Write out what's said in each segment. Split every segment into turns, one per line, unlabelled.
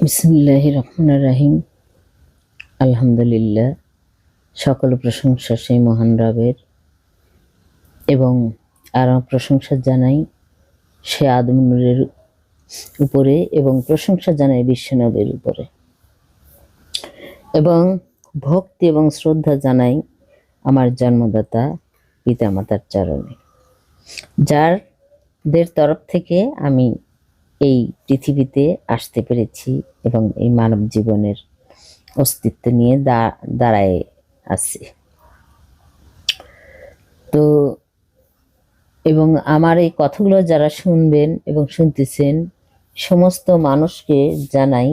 বিসমিল্লাহির রহমানির রহিম। আলহামদুলিল্লাহ, সকল প্রশংসা সেই মহান রবের এবং আরো প্রশংসা জানাই সে আদম নূরের উপরে এবং প্রশংসা জানাই বিশ্বনবীর উপরে এবং ভক্তি এবং শ্রদ্ধা জানাই আমার জন্মদাতা পিতামাতার চরণে, যাদের তরফ থেকে আমি এই পৃথিবীতে আসতে পেরেছি এবং এই মানব জীবনের অস্তিত্ব নিয়ে দাঁড়ায় আছে। তো এবং আমার এই কথাগুলো যারা শুনবেন এবং শুনতেছেন সমস্ত মানুষকে জানাই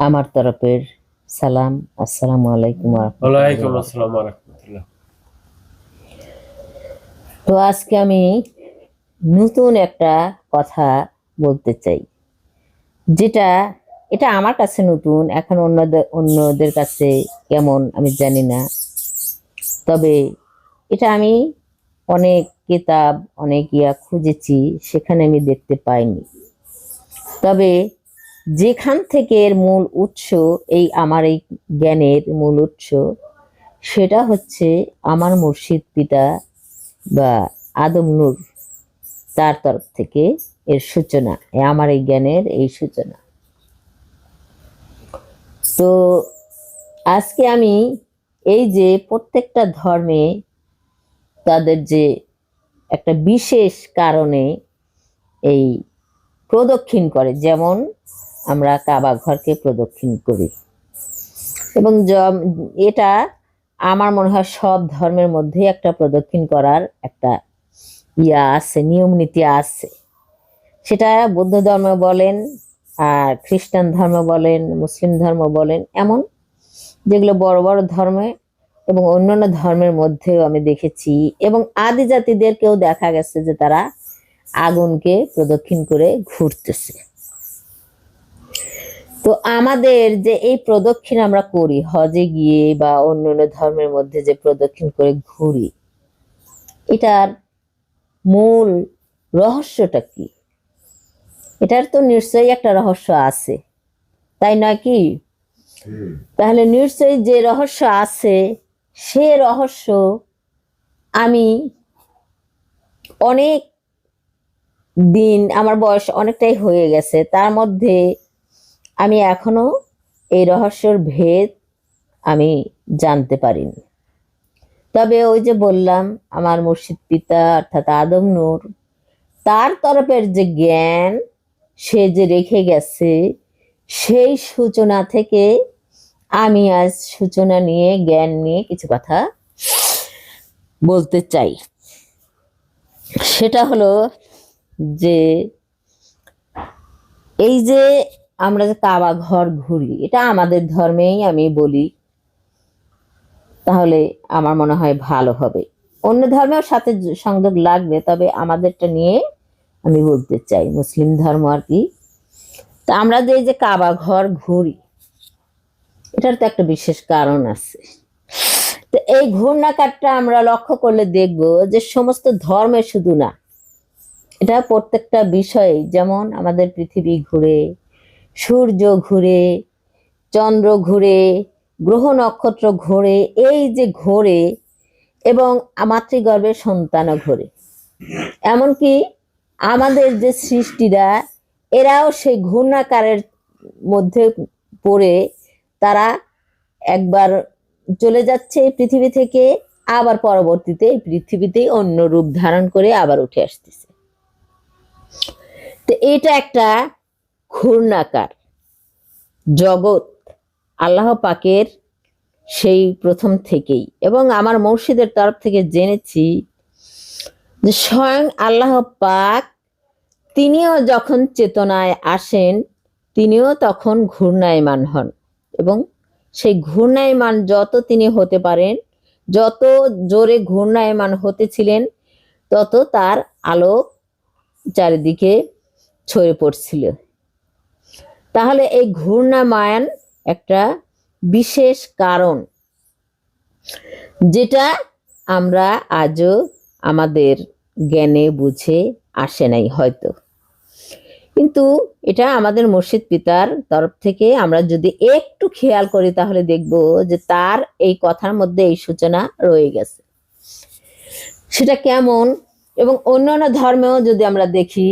আমার তরফের সালাম। আসসালামু আলাইকুম।
ওয়ালাইকুম আসসালাম ওয়া রাহমাতুল্লাহ।
তো আজকে আমি নতুন একটা কথা বলতে চাই, এটা আমার কাছে নতুন, এখন অন্যদের কাছে কেমন আমি জানি না। তবে এটা আমি অনেক কিতাব অনেক খুঁজেছি, সেখানে আমি দেখতে পাইনি। তবে যেখান থেকে এর মূল উৎস, আমার এই জ্ঞানের মূল উৎস, সেটা হচ্ছে আমার মুর্শিদ পিতা বা আদম নূর, তার তরফ থেকে এর সূচনা, আমার এই জ্ঞানের এই সূচনা। তো আজকে আমি এই যে প্রত্যেকটা ধর্মে তাদের যে একটা বিশেষ কারণে এই প্রদক্ষিণ করে, যেমন আমরা কাবা ঘরকে প্রদক্ষিণ করি, এবং এটা আমার মনে হয় সব ধর্মের মধ্যে একটা প্রদক্ষিণ করার একটা আছে, নিয়ম নীতি আছে। সেটা বৌদ্ধ ধর্ম বলেন, আর খ্রিস্টান ধর্ম বলেন, মুসলিম ধর্ম বলেন, এমন যেগুলো বড় বড় ধর্মে এবং অন্যান্য ধর্মের মধ্যেও আমি দেখেছি, এবং আদি জাতিদেরকেও দেখা গেছে যে তারা আগুনকে প্রদক্ষিণ করে ঘুরতেছে। তো আমাদের যে এই প্রদক্ষিণ আমরা করি হজে গিয়ে বা অন্যান্য ধর্মের মধ্যে যে প্রদক্ষিণ করে ঘুরি, এটার মূল রহস্যটা কি? এটার তো নিশ্চয়ই একটা রহস্য আছে, তাই নয় কি? তাহলে নিশ্চয়ই যে রহস্য আছে, সে রহস্য আমি অনেক দিন, আমার বয়স অনেকটাই হয়ে গেছে, তার মধ্যে আমি এখনো এই রহস্যর ভেদ আমি জানতে পারিনি। তবে ওই যে বললাম, আমার মুর্শিদ পিতা অর্থাৎ আদম নূর, তার তরফের যে জ্ঞান সে যে রেখে গেছে, সেই সূচনা থেকে আমি আজ সূচনা নিয়ে, জ্ঞান নিয়ে কিছু কথা বলতে চাই। সেটা হলো যে এই যে আমরা যে কাবা ঘর ঘুরি, এটা আমাদের ধর্মেই আমি বলি, তাহলে আমার মনে হয় ভালো হবে। অন্য ধর্মের সাথে সংযোগ লাগবে, তবে আমাদেরটা নিয়ে আমি বলতে চাই, মুসলিম ধর্ম আর কি। তা আমরা যে কাবা ঘর ঘুরি, এটার তো একটা বিশেষ কারণ আছে। তো এই ঘূর্ণাকারটা আমরা লক্ষ্য করলে দেখব যে সমস্ত ধর্মে শুধু না, এটা প্রত্যেকটা বিষয়ে, যেমন আমাদের পৃথিবী ঘুরে, সূর্য ঘুরে, চন্দ্র ঘুরে, গ্রহ নক্ষত্র ঘোরে, এই যে ঘোরে, এবং মাতৃগর্ভের সন্তানও ঘোরে। এমনকি আমাদের যে সৃষ্টিরা, এরাও সেই ঘূর্ণাকারের মধ্যে পড়ে তারা একবার চলে যাচ্ছে এই পৃথিবী থেকে, আবার পরবর্তীতে এই পৃথিবীতেই অন্য রূপ ধারণ করে আবার উঠে আসতেছে। তো এটা একটা ঘূর্ণাকার জগৎ, আল্লাহ পাকের সেই প্রথম থেকেই, এবং আমার মুর্শিদের তরফ থেকে জেনেছি যে স্বয়ং আল্লাহ পাক তিনিও যখন চেতনায় আসেন, তিনিও তখন ঘূর্ণায়মান হন, এবং সেই ঘূর্ণায়মান যত তিনি হতে পারেন, যত জোরে ঘূর্ণায়মান হতেছিলেন, তত তার আলো চারিদিকে ছড়িয়ে পড়ছিল। তাহলে এই ঘূর্ণায়মান একটা বিশেষ কারণ, যেটা আমরা আজও আমাদের জ্ঞানে বুঝে আসে নাই হয়তো। কিন্তু এটা আমাদের মুর্শিদ পিতার তরফ থেকে আমরা যদি একটু খেয়াল করি তাহলে দেখব যে তার এই কথার মধ্যে এই সূচনা রয়ে গেছে। সেটা কেমন, এবং অন্যান্য ধর্মেও যদি আমরা দেখি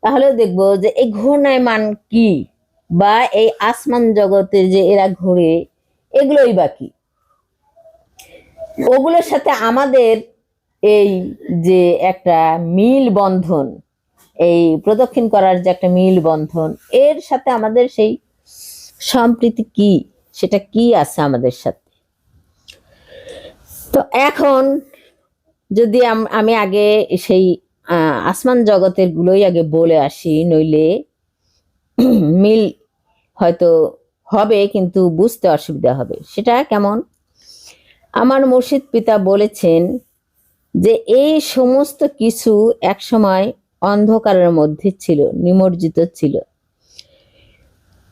তাহলে দেখব যে এই ঘূর্ণায়মান কি, বা এই আসমান জগতে যে এরা ঘুরে এগুলোই বা কি। ওগুলোর সাথে আমাদের এই যে একটা মিল বন্ধন, এই প্রদক্ষিণ করার যে একটা মিল বন্ধন, এর সাথে আমাদের সেই সম্প্রীতি কি, সেটা কি আছে আমাদের সাথে। তো এখন যদি আমি আগে সেই আসমান জগতের গুলোই আগে বলে আসি, নইলে মিল হয়তো হবে কিন্তু বুঝতে অসুবিধা হবে। সেটা কেমন, আমার মুর্শিদ পিতা বলেছেন যে এই সমস্ত কিছু একসময় অন্ধকারের মধ্যে ছিল, নিমজ্জিত ছিল।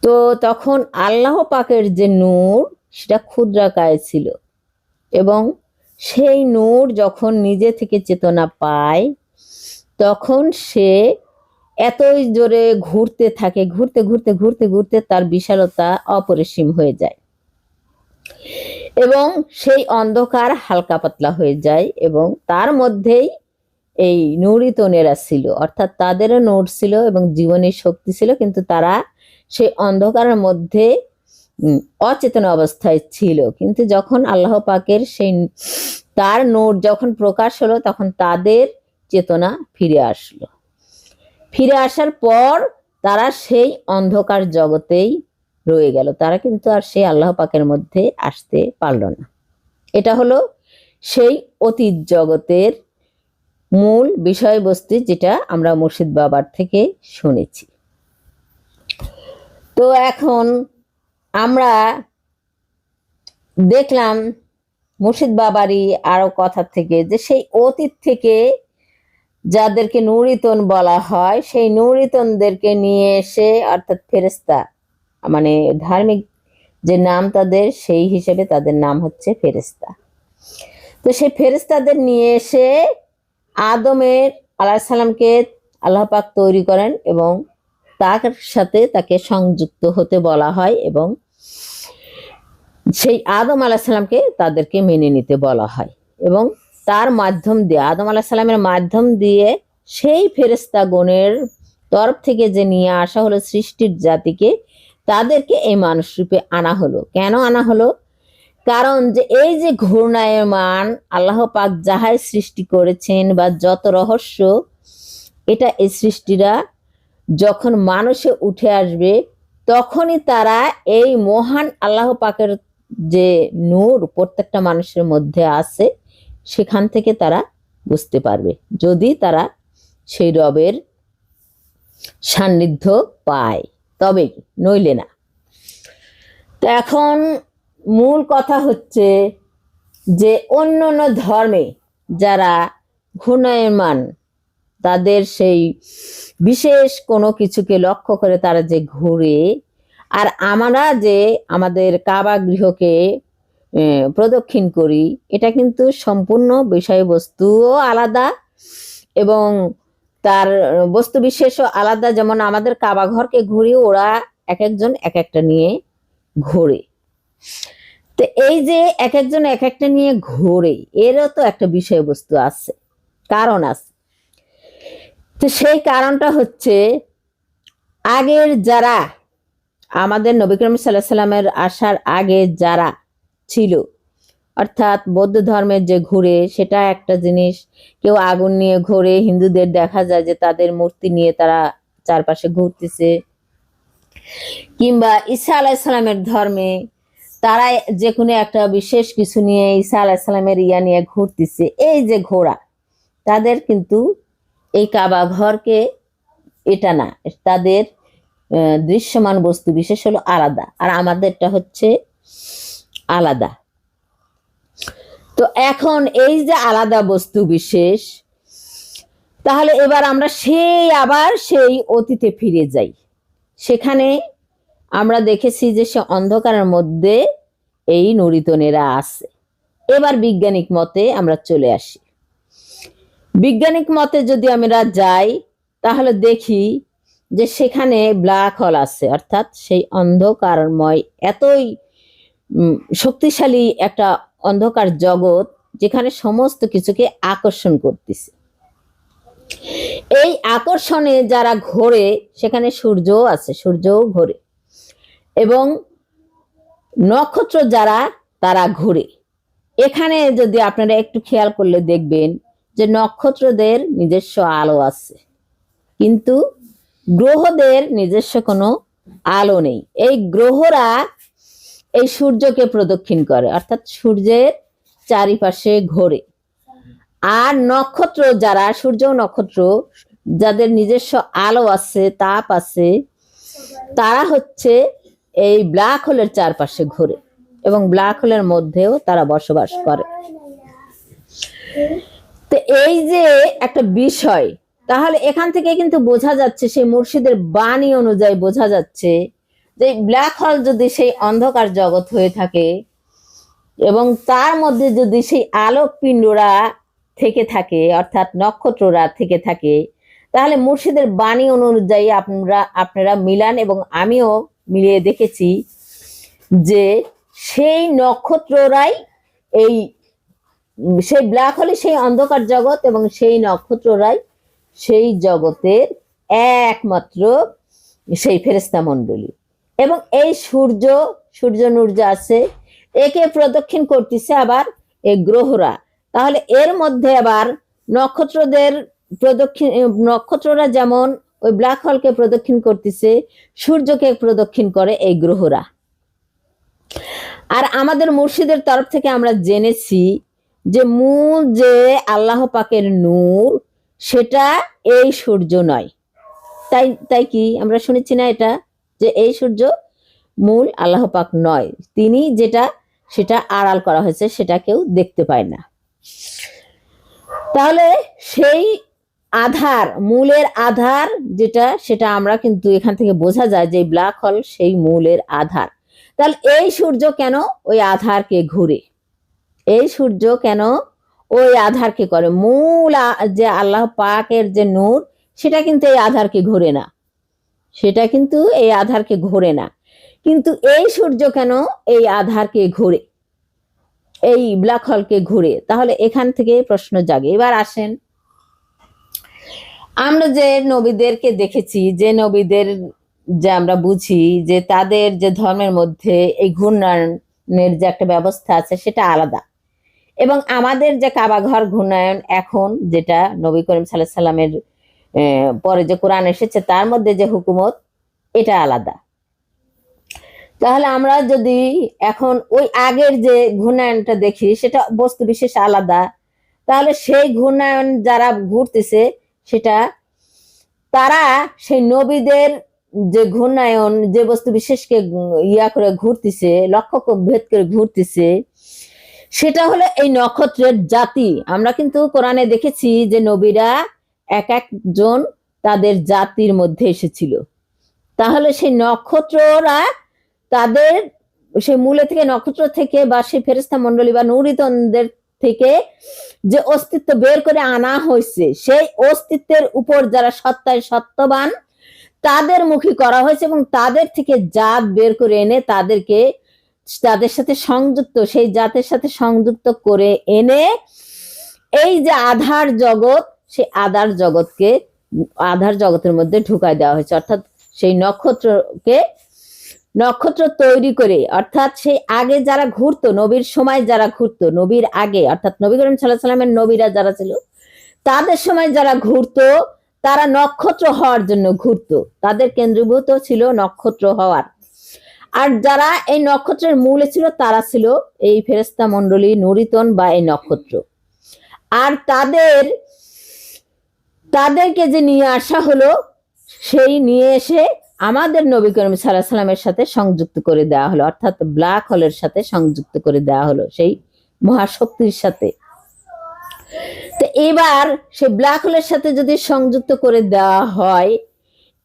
তো তখন আল্লাহ পাকের যে নূর সেটা ক্ষুদ্রাকায় ছিল, এবং সেই নূর যখন নিজে থেকে চেতনা পায় তখন সে এতই জোরে ঘুরতে থাকে, ঘুরতে ঘুরতে ঘুরতে ঘুরতে তার বিশালতা অপরিসীম হয়ে যায়, এবং সেই অন্ধকার হালকা পাতলা হয়ে যায়, এবং তার মধ্যেই এই নূরিতনেরা ছিল, অর্থাৎ তাদেরও নূর ছিল এবং জীবনের শক্তি ছিল, কিন্তু তারা সেই অন্ধকারের মধ্যে অচেতন অবস্থায় ছিল। কিন্তু যখন আল্লাহ পাকের সেই তার নূর যখন প্রকাশ হলো তখন তাদের চেতনা ফিরে আসলো। ফিরে আসার পর তারা সেই অন্ধকার জগতেই রয়ে গেল, তারা কিন্তু আর সেই আল্লাহ পাকের মধ্যে আসতে পারল না। এটা হলো সেই অতীত জগতের মূল বিষয়বস্তু, যেটা আমরা মুর্শিদ বাবার থেকে শুনেছি। তো এখন আমরা দেখলাম মুর্শিদ বাবারই আরো কথা থেকে যে সেই অতীত থেকে যাদেরকে নূরিতন বলা হয়, সেই নূরিতনদেরকে নিয়ে এসে, অর্থাৎ ফেরেশতা, মানে ধার্মিক যে নাম তাদের, সেই হিসেবে তাদের নাম হচ্ছে ফেরেশতা। তো সেই ফেরেশতাদের নিয়ে এসে আদমের আলাইহিস সালামকে আল্লাহ পাক তৈরি করেন, এবং তার সাথে তাকে সংযুক্ত হতে বলা হয়, এবং সেই আদম আলাইহিস সালামকে তাদেরকে মেনে নিতে বলা হয়, এবং তার মাধ্যম দিয়ে, আদম আলাইহিস সালামের মাধ্যম দিয়ে সেই ফেরেশতাগণের তরফ থেকে যে নিয়ে আসা হলো সৃষ্টির জাতিকে, তাদেরকে এই মানুষ রূপে আনা হলো। কেন আনা হলো? কারণ যে এই যে ঘূর্ণায়মান আল্লাহ পাক যাহাই সৃষ্টি করেছেন, বা যত রহস্য, এটা এই সৃষ্টিরা যখন মানুষে উঠে আসবে তখনই তারা এই মহান আল্লাহ পাকের যে নূর প্রত্যেকটা মানুষের মধ্যে আছে সেখান থেকে তারা বুঝতে পারবে, যদি তারা সেই রবের সান্নিধ্য পায় তবেই, নইলে না। তো এখন মূল কথা হচ্ছে যে অন্য অন্য ধর্মে যারা ঘূর্ণায়মান, তাদের সেই বিশেষ কোনো কিছুকে লক্ষ্য করে তারা যে ঘুরে, আর আমরা যে আমাদের কাবা গৃহকে প্রদক্ষিণ করি, এটা কিন্তু সম্পূর্ণ বিষয়বস্তুও আলাদা এবং তার বস্তু বিশেষও আলাদা। যেমন আমাদের কাবা ঘরকে ঘুরি, ওরা এক একজন এক একটা নিয়ে ঘোরে। তো এই যে এক একজন এক একটা নিয়ে ঘোরে, এরও তো একটা বিষয়বস্তু আছে, কারণ আছে। তো সেই কারণটা হচ্ছে আগের যারা আমাদের নবী করিম সাল্লাল্লাহু আলাইহি সাল্লামের আসার আগে যারা ছিল, অর্থাৎ বৌদ্ধ ধর্মের যে ঘুরে, সেটা একটা জিনিস। কেউ আগুন নিয়ে ঘোরে, হিন্দুদের দেখা যায় যে তাদের মূর্তি নিয়ে তারা চারপাশে ঘুরতেছে, কিংবা ঈসা আলাইহিস সালামের ধর্মে তারা যে কোনো একটা বিশেষ কিছু নিয়ে ঈসা আলাইহিস সালামের ইয়া নিয়ে ঘুরতেছে। এই যে ঘোরা, তাদের কিন্তু এই কাবা ঘরকে এটা না, তাদের দৃশ্যমান বস্তু বিশেষ হলো আলাদা, আর আমাদেরটা হচ্ছে আলাদা। তো এখন এই যে আলাদা বস্তু বিশেষ, তাহলে এবার আমরা আবার সেই অতীতে ফিরে যাই। সেখানে আমরা দেখেছি যে সে অন্ধকারের মধ্যে এই নূরিতনেরা আছে। এবার বৈজ্ঞানিক মতে আমরা চলে আসি। বৈজ্ঞানিক মতে যদি আমরা যাই তাহলে দেখি যে সেখানে ব্ল্যাক হোল আছে, অর্থাৎ সেই অন্ধকারময় এতই শক্তিশালী একটা অন্ধকার জগৎ যেখানে সমস্ত কিছুকে আকর্ষণ করতেছে। এই আকর্ষণে যারা ঘোরে সেখানে সূর্যও আছে, সূর্যও ঘোরে, এবং নক্ষত্র যারা তারা ঘুরে। এখানে যদি আপনারা একটু খেয়াল করলে দেখবেন যে নক্ষত্রদের নিজস্ব আলো আছে, কিন্তু গ্রহদের নিজস্ব কোনো আলো নেই। এই গ্রহরা এই সূর্যকে প্রদক্ষিণ করে, অর্থাৎ সূর্যের চারিপাশে ঘোরে। আর নক্ষত্র যারা, সূর্য নক্ষত্র যাদের নিজস্ব আলো আছে, তাপ আছে, তারা হচ্ছে এই ব্ল্যাক হোলের চারপাশে ঘোরে এবং ব্ল্যাক হোলের মধ্যেও তারা বসবাস করে। তো এই যে একটা বিষয়, তাহলে এখান থেকে কিন্তু বোঝা যাচ্ছে, সেই মুর্শিদের বাণী অনুযায়ী বোঝা যাচ্ছে যে ব্ল্যাক হোল যদি সেই অন্ধকার জগৎ হয়ে থাকে এবং তার মধ্যে যদি সেই আলোক পিণ্ডরা থেকে থাকে, অর্থাৎ নক্ষত্ররা থেকে থাকে, তাহলে মুর্শিদের বাণী অনুযায়ী আপনারা মিলান, এবং আমিও মিলিয়ে দেখেছি যে সেই নক্ষত্ররাই সেই ব্ল্যাক হোলে সেই অন্ধকার জগৎ, এবং সেই নক্ষত্ররাই সেই জগতের একমাত্র সেই ফেরেশতা মণ্ডলী। এবং এই সূর্য নূর্য আছে, একে প্রদক্ষিণ করতেছে আবার এই গ্রহরা। তাহলে এর মধ্যে আবার নক্ষত্ররা যেমন ওই ব্ল্যাক হোলকে প্রদক্ষিণ করতেছে, সূর্যকে প্রদক্ষিণ করে এই গ্রহরা। আর আমাদের মুর্শিদের তরফ থেকে আমরা জেনেছি যে মূল যে আল্লাহ পাকের নূর, সেটা এই সূর্য নয়। তাই কি আমরা শুনেছি না এটা, যে এই সূর্য মূল আল্লাহ পাক নয়, তিনি যেটা সেটা আড়াল করা হয়েছে, সেটা কেউ দেখতে পায় না। তাহলে সেই আধার, মূলের আধার যেটা, সেটা আমরা কিন্তু এখান থেকে বোঝা যায় যে ব্ল্যাক হোল সেই মূলের আধার। তাহলে এই সূর্য কেন ওই আধারকে ঘুরে? এই সূর্য কেন ওই আধারকে করে? মূল যে আল্লাহ পাকের যে নূর, সেটা কিন্তু এই আধারকে ঘুরে না, সেটা কিন্তু এই আধারকে ঘোরে না। কিন্তু এই সূর্য কেন এই আধারকে ঘোরে, এই ব্ল্যাক হোলকে ঘুরে? তাহলে এখান থেকে প্রশ্ন জাগে। এবার আসেন, আমরা যে নবীদেরকে দেখেছি, যে নবীদের যে আমরা বুঝি যে তাদের যে ধর্মের মধ্যে এই ঘূর্ণায়নের যে একটা ব্যবস্থা আছে, সেটা আলাদা। এবং আমাদের যে কাবা ঘর ঘূর্ণায়ন এখন, যেটা নবী করিম সাল্লাল্লাহু আলাইহি সাল্লামের পরে যে কোরআন এসেছে তার মধ্যে যে হুকুমত, এটা আলাদা। তাহলে আমরা যদি এখন ওই আগের যে ঘূর্ণায়নটা দেখি, সেটা বস্তু বিশেষ আলাদা। তাহলে সেই ঘূর্ণায়ন যারা ঘুরতেছে, সেটা তারা সেই নবীদের যে ঘূর্ণায়ন, যে বস্তু বিশেষকে ইয়া করে ঘুরতেছে, লক্ষ্য ভেদ করে ঘুরতেছে, সেটা হলো এই নক্ষত্রের জাতি। আমরা কিন্তু কোরআনে দেখেছি যে নবীরা এক একজন তাদের জাতির মধ্যে এসেছিল। তাহলে সেই নক্ষত্ররা তাদের সেই মূলে থেকে, নক্ষত্র থেকে বা সেই ফেরেশতা মণ্ডলী বা নূরিতনদের থেকে যে অস্তিত্ব বের করে আনা হয়েছে, সেই অস্তিত্বের উপর যারা সত্তায় সত্যবান, তাদের মুখী করা হয়েছে, এবং তাদের থেকে জাত বের করে এনে তাদেরকে তাদের সাথে সংযুক্ত, সেই জাতের সাথে সংযুক্ত করে এনে এই যে আধার জগৎ, সেই আধার জগতের মধ্যে ঢুকায় দেওয়া হয়েছে। অর্থাৎ সেই নক্ষত্র তৈরি করে, অর্থাৎ সেই আগে যারা ঘুরতো, নবীর সময় যারা ঘুরতো, নবীর আগে, অর্থাৎ নবী করিম সাল্লাল্লাহু আলাইহি সাল্লামের নবীরা যারা ছিল, তাদের সময় যারা ঘুরতো, তারা নক্ষত্র হওয়ার জন্য ঘুরতো, তাদের কেন্দ্রীভূত ছিল নক্ষত্র হওয়ার। আর যারা এই নক্ষত্রের মূলে ছিল, তারা ছিল এই ফেরেশতা মণ্ডলী, নূরিতন বা এই নক্ষত্র। আর তাদেরকে যে নিয়ে আসা হলো, সেই নিয়ে এসে আমাদের নবী করিম সাল্লাল্লাহু আলাইহি সাল্লামের সাথে সংযুক্ত করে দেওয়া হলো, অর্থাৎ ব্ল্যাক হোলের সাথে সংযুক্ত করে দেওয়া হলো, সেই মহাশক্তির সাথে। তো এবার সেই ব্ল্যাক হোলের সাথে যদি সংযুক্ত করে দেওয়া হয়,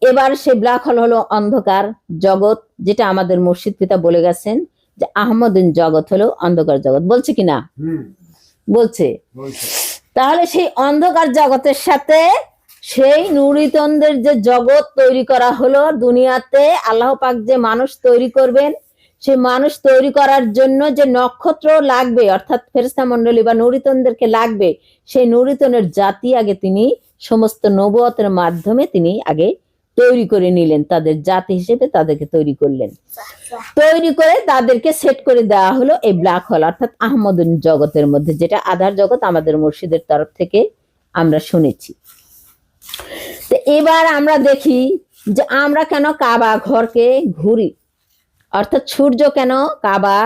এবার সেই ব্ল্যাক হোল হলো অন্ধকার জগৎ, যেটা আমাদের মুর্শিদ পিতা বলে গেছেন যে আহমদিন জগৎ হলো অন্ধকার জগৎ। বলছে কিনা? বলছে। তাহলে সেই অন্ধকার জগতের সাথে সেই নুরিতনদের যে জগৎ তৈরি করা হলো দুনিয়াতে, আল্লাহ পাক যে মানুষ তৈরি করবেন, সেই মানুষ তৈরি করার জন্য যে নক্ষত্র লাগবে অর্থাৎ ফেরেশতা মণ্ডলী বা নুরিতনদেরকে লাগবে, সেই নুরিতনের জাতি আগে তিনি সমস্ত নবুয়তের মাধ্যমে তিনি আগে তৈরি করে নিলেন, তাদের জাতি হিসেবে তাদেরকে তৈরি করলেন। তৈরি করে তাদেরকে সেট করে দেওয়া হলো এই ব্ল্যাক হোল অর্থাৎ আহমদুন জগতের মধ্যে, যেটা আধার জগৎ আমাদের মুর্শিদের তরফ থেকে আমরা শুনেছি। তো এবার আমরা দেখি যে আমরা কেন কাবা ঘরকে ঘুরি, অর্থাৎ সূর্য কেন কাবা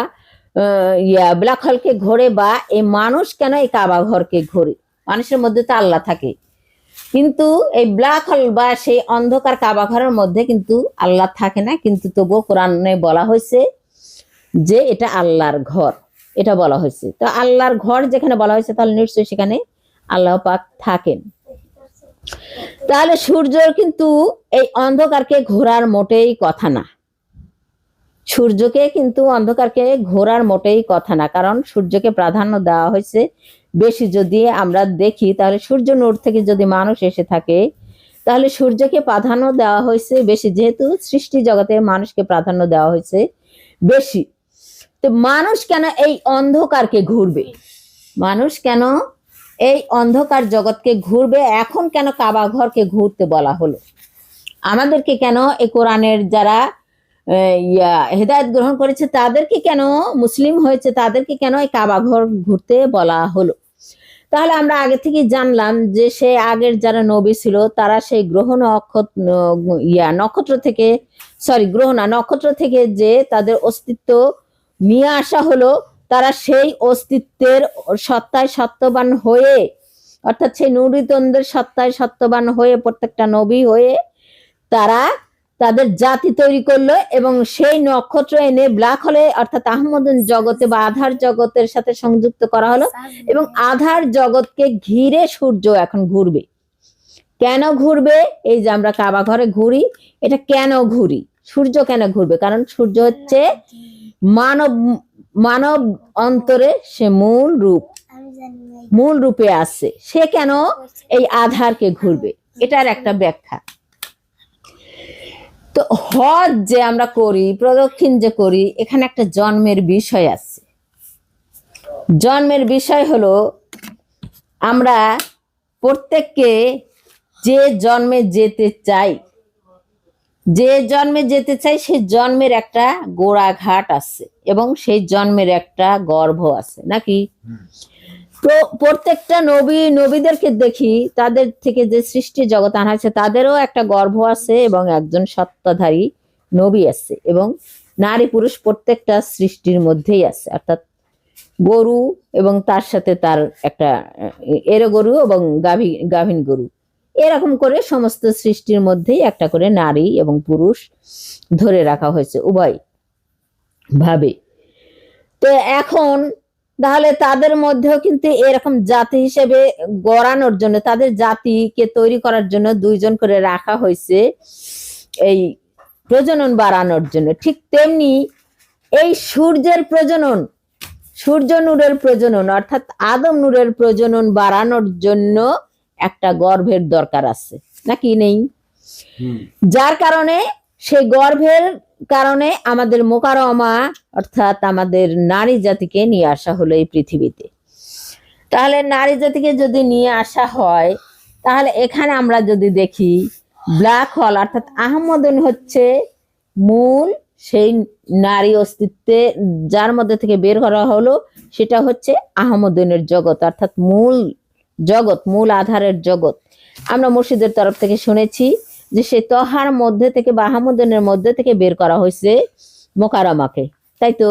ব্ল্যাক হোলকে ঘোরে, বা এই মানুষ কেন এই কাবা ঘরকে ঘোরে। মানুষের মধ্যে তো আল্লাহ থাকে, কিন্তু এই ব্ল্যাক হোল বা সেই অন্ধকার কাবা ঘরের মধ্যে কিন্তু আল্লাহ থাকে না, কিন্তু তবুও কোরআনে বলা হয়েছে যে এটা আল্লাহর ঘর, এটা বলা হয়েছে। তো আল্লাহর ঘর যেখানে বলা হয়েছে তাহলে নিশ্চয়ই সেখানে আল্লাহ পাক থাকেন। তাহলে সূর্য কিন্তু এই অন্ধকারকে ঘোরার মোটেই কথা না, সূর্যকে কিন্তু অন্ধকারকে ঘোরার মোটেই কথা না, কারণ সূর্যকে প্রাধান্য দেওয়া হয়েছে বেশি। যদি আমরা দেখি তাহলে সূর্য নূর থেকে যদি মানুষ এসে থাকে তাহলে সূর্যকে প্রাধান্য দেওয়া হয়েছে বেশি, যেহেতু সৃষ্টি জগতে মানুষকে প্রাধান্য দেওয়া হয়েছে বেশি। তো মানুষ কেন এই অন্ধকারকে ঘুরবে, মানুষ কেন এই অন্ধকার জগৎকে ঘুরবে, এখন কেন কাবা ঘরকে ঘুরতে বলা হলো, আমাদেরকে কেন এই কোরআনের যারা হেদায়েত গ্রহণ করেছে তাদেরকে কেন, মুসলিম হয়েছে তাদেরকে কেন এই কাবা ঘর ঘুরতে বলা হলো। তাহলে আমরা আগে থেকে জানলাম যে সে আগের যারা নবী ছিল তারা সেই নক্ষত্র থেকে নক্ষত্র থেকে যে তাদের অস্তিত্ব নিয়ে আসা হলো, তারা সেই অস্তিত্বের সত্তায় সত্যবান হয়ে, অর্থাৎ সেই নুরিতনদের সত্তায় সত্যবান হয়ে, প্রত্যেকটা নবী হয়ে তারা তাদের জাতি তৈরি করলো, এবং সেই নক্ষত্র এনে ব্ল্যাক হোলে অর্থাৎ আহমদুন জগতে বা আধার জগতের সাথে সংযুক্ত করা হলো, এবং আধার জগৎকে ঘিরে সূর্য এখন ঘুরবে। কেন ঘুরবে, এই যে আমরা কাবা ঘরে ঘুরি, এটা কেন ঘুরি, সূর্য কেন ঘুরবে, কারণ সূর্য হচ্ছে মানব অন্তরে সে মূল রূপে আছে, সে কেন এই আধারকে ঘুরবে, এটার একটা ব্যাখ্যা। তো হজ যে আমরা করি, প্রদক্ষিণ যে করি, এখানে একটা জন্মের বিষয় আছে। জন্মের বিষয় হলো আমরা প্রত্যেককে যে জন্মে যেতে চাই, সেই জন্মের একটা গোড়াঘাট আছে এবং সেই জন্মের একটা গর্ভ আছে নাকি। তো প্রত্যেকটা নবীদেরকে দেখি, তাদের থেকে যে সৃষ্টি জগৎ আনা হয়েছে তাদেরও একটা গর্ভ আছে এবং একজন সত্তাধারী নবী আছে, এবং নারী পুরুষ প্রত্যেকটা সৃষ্টির মধ্যেই আছে, অর্থাৎ গরু এবং তার সাথে তার একটা এরো গরু এবং গাভীন গরু, এরকম করে সমস্ত সৃষ্টির মধ্যেই একটা করে নারী এবং পুরুষ ধরে রাখা হয়েছে উভয় ভাবে। তো এখন তাহলে তাদের মধ্যেও কিন্তু এরকম জাতি হিসেবে গড়ানোর জন্য, তাদের জাতিকে তৈরি করার জন্য দুইজন করে রাখা হয়েছে এই প্রজনন বাড়ানোর জন্য। ঠিক তেমনি এই সূর্যের প্রজনন, সূর্য নূরের প্রজনন অর্থাৎ আদম নূরের প্রজনন বাড়ানোর জন্য একটা গর্ভের দরকার আছে নাকি নেই, যার কারণে সেই গর্ভের কারণে আমাদের মোকাররমা অর্থাৎ আমাদের নারী জাতিকে নিয়ে আসা হলো এই পৃথিবীতে। তাহলে নারী জাতিকে যদি নিয়ে আসা হয়, তাহলে এখানে আমরা যদি দেখি ব্ল্যাক হোল অর্থাৎ আহমদুন হচ্ছে মূল সেই নারী অস্তিত্বে, যার মধ্যে থেকে বের করা হলো সেটা হচ্ছে আহমদুনের জগৎ অর্থাৎ মূল জগৎ, মূল আধারের জগৎ। আমরা মুর্শিদের তরফ থেকে শুনেছি যে সে তহার মধ্যে থেকে বা আহমদুনের মধ্যে থেকে বের করা হয়েছে মোকাররমাকে, তাই তো।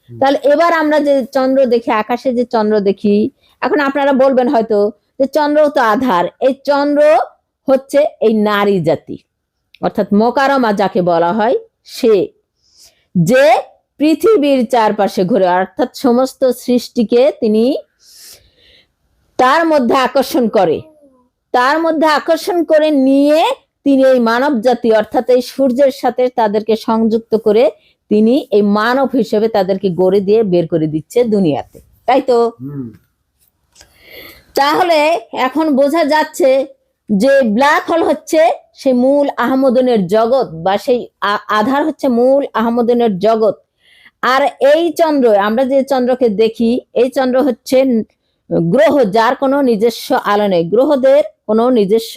তাহলে এবার আমরা যে চন্দ্র দেখি, আকাশে যে চন্দ্র দেখি, এখন আপনারা বলবেন হয়তো যে চন্দ্র তো আধার, এই চন্দ্র হচ্ছে এই নারী জাতি অর্থাৎ মোকাররমা যাকে বলা হয়, সে যে পৃথিবীর চারপাশে ঘুরে অর্থাৎ সমস্ত সৃষ্টিকে তিনি তার মধ্যে আকর্ষণ করে নিয়ে তিনি এই মানব জাতি অর্থাৎ এই সূর্যের সাথে তাদেরকে সংযুক্ত করে তিনি এই মানব হিসেবে তাদেরকে গড়ে দিয়ে বের করে দিচ্ছে দুনিয়াতে, তাই তো। তাহলে এখন বোঝা যাচ্ছে যে ব্ল্যাক হোল হচ্ছে সেই মূল আহমদনের জগৎ, বা সেই আধার হচ্ছে মূল আহমদনের জগৎ। আর এই চন্দ্র, আমরা যে চন্দ্রকে দেখি, এই চন্দ্র হচ্ছে গ্রহ যার কোনো নিজস্ব আলো নেই। গ্রহদের কোনো নিজস্ব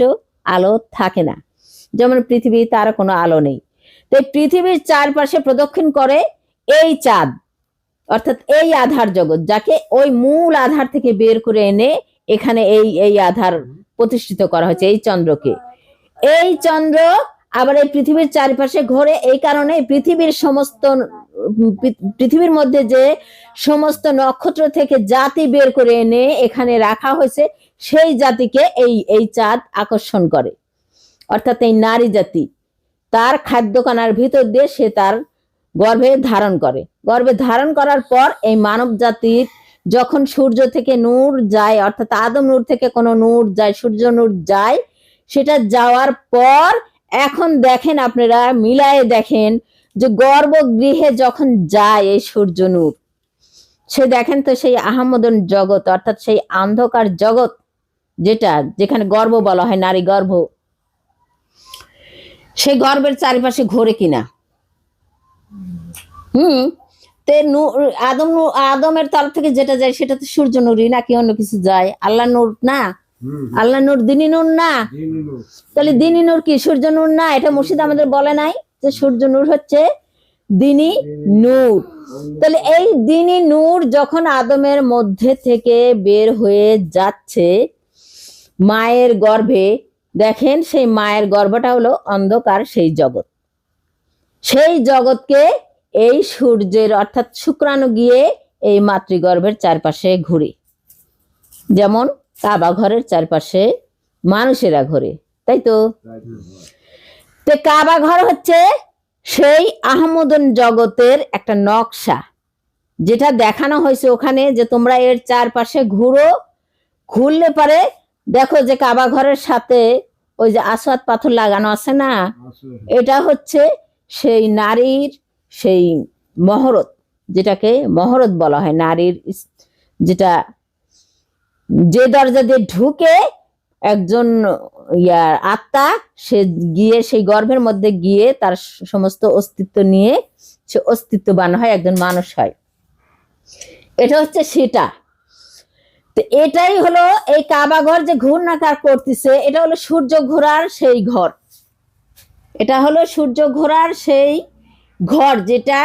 আলো থাকে না, যেমন পৃথিবী, তার কোনো আলো নেই। তো পৃথিবীর চারপাশে প্রদক্ষিণ করে এই চাঁদ, অর্থাৎ এই আধার জগৎ, যাকে ওই মূল আধার থেকে বের করে এনে এখানে এই আধার প্রতিষ্ঠিত করা হয়েছে, এই চন্দ্রকে। এই চন্দ্র আবার এই পৃথিবীর চারপাশে ঘোরে। এই কারণে পৃথিবীর মধ্যে যে সমস্ত নক্ষত্র থেকে জাতি বের করে এনে এখানে রাখা হয়েছে, সেই জাতিকে এই চাঁদ আকর্ষণ করে। অর্থাৎ এই নারী জাতি তার খাদ্যকণার ভিতর দিয়ে সে তার গর্ভে ধারণ করে। গর্ভে ধারণ করার পর এই মানব জাতির যখন সূর্য থেকে নূর যায়, অর্থাৎ আদম নূর থেকে কোনো নূর যায়, সূর্য নূর যায়, সেটা যাওয়ার পর এখন দেখেন, আপনারা মিলায়ে দেখেন যে গর্ভগৃহে যখন যায় এই সূর্য নূর, সে দেখেন তো সেই আহমদন জগৎ, অর্থাৎ সেই অন্ধকার জগৎ, যেখানে গর্ভ বলা হয়, নারী গর্ভ, সেই গর্ভের চারিপাশে ঘোরে কিনা। তে আদমের তরফ থেকে যেটা যায় সেটা তো সূর্য নূরই, নাকি অন্য কিছু যায়? আল্লাহ নূর না? আল্লাহ নূর দিনী নূর না? তাহলে দিনী নূর কি সূর্য নূর না? এটা মুর্শিদ আমাদের বলে নাই যে সূর্য নূর হচ্ছে দিনী নূর? তাহলে এই দিনী নূর যখন আদমের মধ্যে থেকে বের হয়ে যাচ্ছে মায়ের গর্ভে, দেখেন সেই মায়ের গর্ভটা হলো অন্ধকার সেই জগৎ। সেই জগৎকে এই সূর্যের অর্থাৎ শুক্রাণু গিয়ে এই মাতৃগর্ভের চারপাশে ঘুরে, যেমন কাবা ঘরের চারপাশে মানুষেরা ঘোরে, তাই তো? কাবা ঘর হচ্ছে সেই আহমদন জগতের একটা নকশা, যেটা দেখানো হয়েছে ওখানে, যে তোমরা এর চারপাশে ঘুরো। ঘুরলে পারে দেখো যে কাবা ঘরের সাথে ওই যে আসওয়াদ পাথর লাগানো আছে না, এটা হচ্ছে সেই নারীর সেই মহরত, যেটাকে মহরত বলা হয়। নারীর যেটা, যে দরজা দিয়ে ঢুকে একজন আত্মা, সে গিয়ে সেই গর্ভের মধ্যে গিয়ে তার সমস্ত অস্তিত্ব নিয়ে সে অস্তিত্ববান হয়, একজন মানুষ হয়। এটা হচ্ছে সেটা। তো এটাই হলো এই কাবা ঘর যে ঘূর্ণাকার করতেছে, এটা হলো সূর্য ঘোরার সেই ঘর। এটা হলো সূর্য ঘোরার সেই ঘর, যেটা